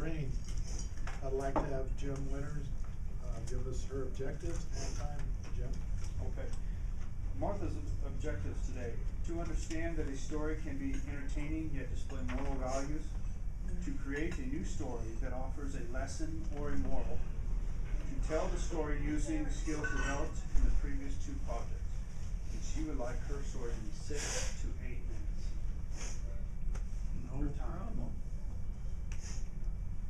Greene. I'd like to have Jim Winters give us her objectives. One time, Jim. Okay. Martha's objectives today: to understand that a story can be entertaining yet display moral values, to create a new story that offers a lesson or a moral, to tell the story using skills developed in the previous two projects. And she would like her story to be 6 to 8 minutes. No problem.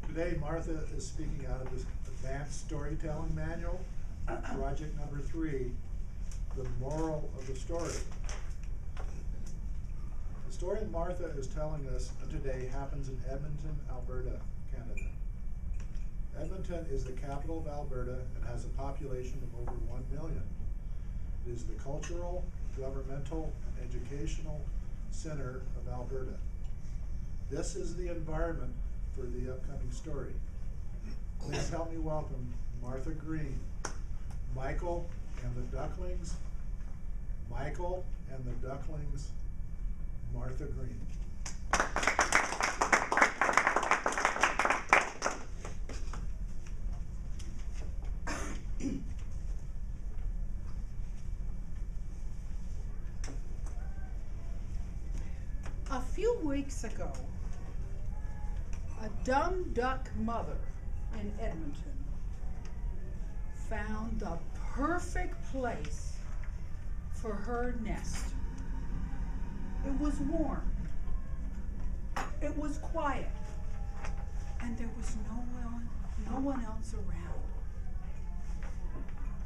Today, Martha is speaking out of this advanced storytelling manual, project number 3, the moral of the story. The story Martha is telling us today happens in Edmonton, Alberta, Canada. Edmonton is the capital of Alberta and has a population of over 1 million. It is the cultural, governmental, and educational center of Alberta. This is the environment for the upcoming story. Please help me welcome Martha Greene, Michael and the Ducklings, Michael and the Ducklings, Martha Greene. A few weeks ago, a dumb duck mother in Edmonton found the perfect place for her nest. It was warm, it was quiet, and there was no one else around.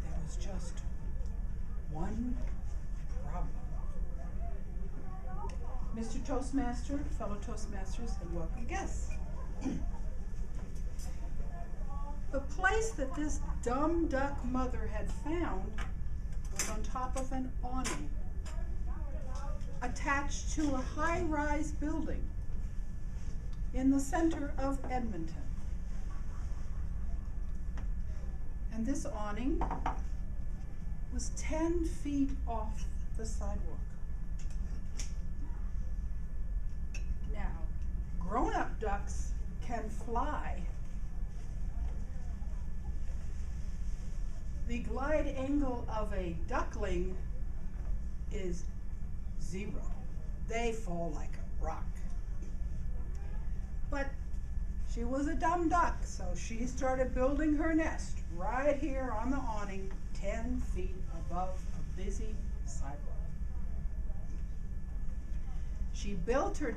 There was just one problem. Mr. Toastmaster, fellow Toastmasters, and welcome guests. The place that this dumb duck mother had found was on top of an awning attached to a high-rise building in the center of Edmonton. And this awning was 10 feet off the sidewalk. Now, grown-up ducks can fly. The glide angle of a duckling is 0. They fall like a rock. But she was a dumb duck, so she started building her nest right here on the awning, 10 feet above a busy sidewalk. She built her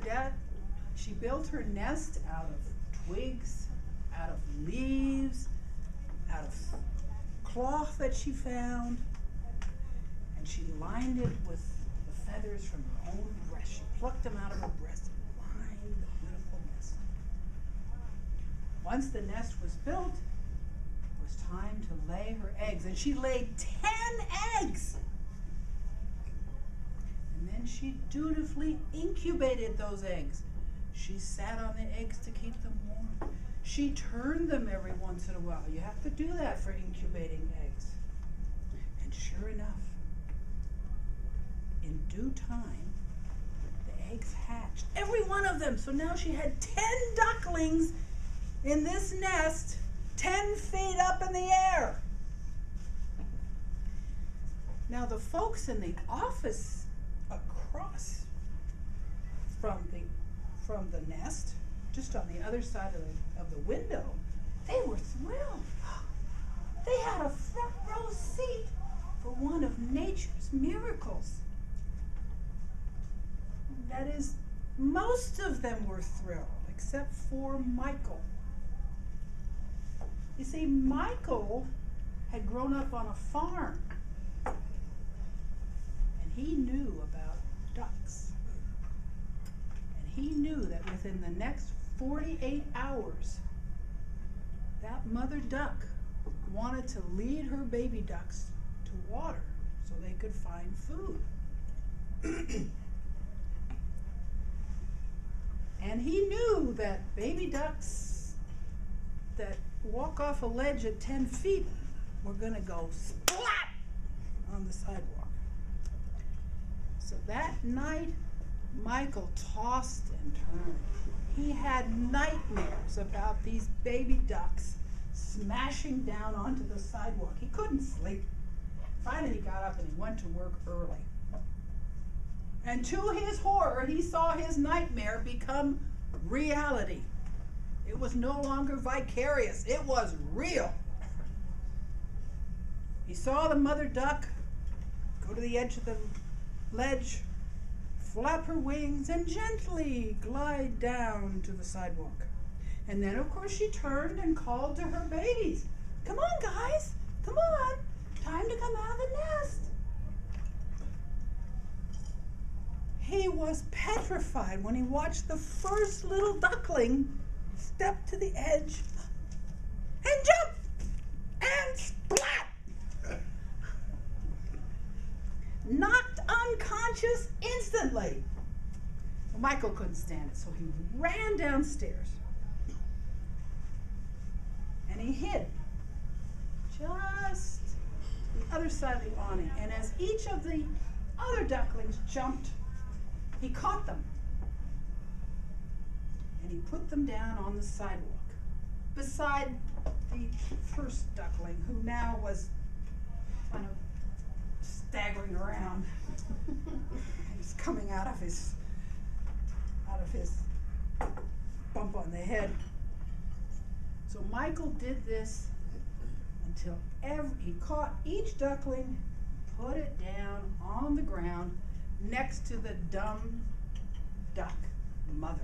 nest out of twigs, out of leaves, out of cloth that she found, and she lined it with the feathers from her own breast. She plucked them out of her breast and lined the beautiful nest. Once the nest was built, it was time to lay her eggs, and she laid 10 eggs. And then she dutifully incubated those eggs. She sat on the eggs to keep them warm. She turned them every once in a while. You have to do that for incubating eggs. And sure enough, in due time, the eggs hatched. Every one of them. So now she had 10 ducklings in this nest, 10 feet up in the air. Now the folks in the office across from the nest, just on the other side of the window, they were thrilled. They had a front row seat for one of nature's miracles. That is, most of them were thrilled, except for Michael. You see, Michael had grown up on a farm, and he knew about ducks. And he knew that within the next 48 hours, that mother duck wanted to lead her baby ducks to water so they could find food. And he knew that baby ducks that walk off a ledge at 10 feet were going to go splat on the sidewalk. So that night, Michael tossed and turned. he had nightmares about these baby ducks smashing down onto the sidewalk. He couldn't sleep. Finally, he got up and he went to work early. And to his horror, he saw his nightmare become reality. It was no longer vicarious, it was real. He saw the mother duck go to the edge of the ledge, flap her wings, and gently glide down to the sidewalk. And then, of course, she turned and called to her babies. Come on, guys, come on, time to come out of the nest. He was petrified when he watched the first little duckling step to the edge and jump and splat. Knocked unconscious instantly. Well, Michael couldn't stand it, so he ran downstairs and he hid just the other side of the awning. And as each of the other ducklings jumped, he caught them and he put them down on the sidewalk beside the first duckling, who now was kind of staggering around. He was coming out of his bump on the head. So Michael did this until he caught each duckling, put it down on the ground next to the dumb duck mother.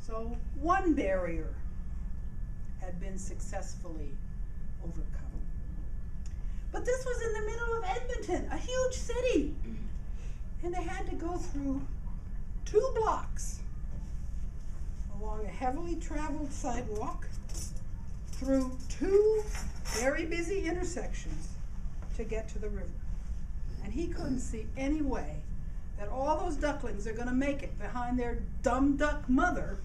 So one barrier had been successfully overcome. But this was in the middle of Edmonton, a huge city. And they had to go through 2 blocks along a heavily traveled sidewalk through 2 very busy intersections to get to the river. And he couldn't see any way that all those ducklings are going to make it behind their dumb duck mother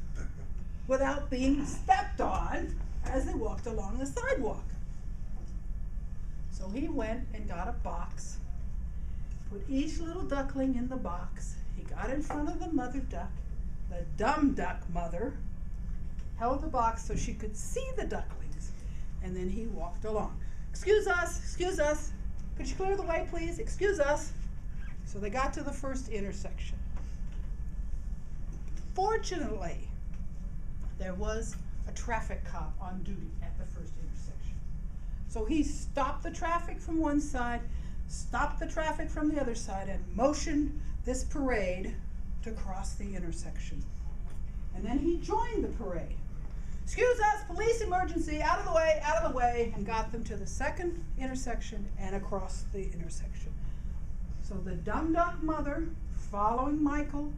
without being stepped on as they walked along the sidewalk. So he went and got a box, put each little duckling in the box. He got in front of the mother duck. The dumb duck mother held the box so she could see the ducklings, and then he walked along. Excuse us, could you clear the way, please? Excuse us. So they got to the first intersection. Fortunately, there was a traffic cop on duty at the first intersection. So he stopped the traffic from one side, stopped the traffic from the other side, and motioned this parade to cross the intersection. And then he joined the parade. Excuse us, police emergency, out of the way, and got them to the second intersection and across the intersection. So the dumb duck mother, following Michael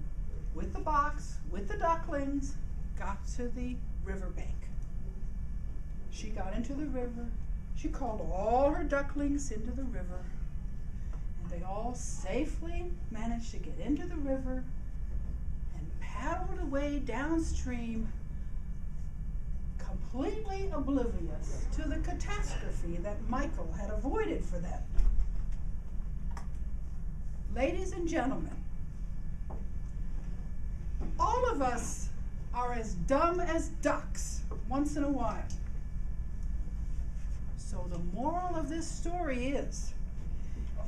with the box, with the ducklings, got to the riverbank. She got into the river. She called all her ducklings into the river, and they all safely managed to get into the river and paddled away downstream, completely oblivious to the catastrophe that Michael had avoided for them. Ladies and gentlemen, all of us are as dumb as ducks once in a while. So the moral of this story is,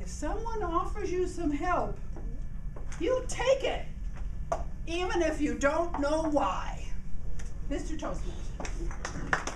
if someone offers you some help, you take it, even if you don't know why. Mr. Toastmaster.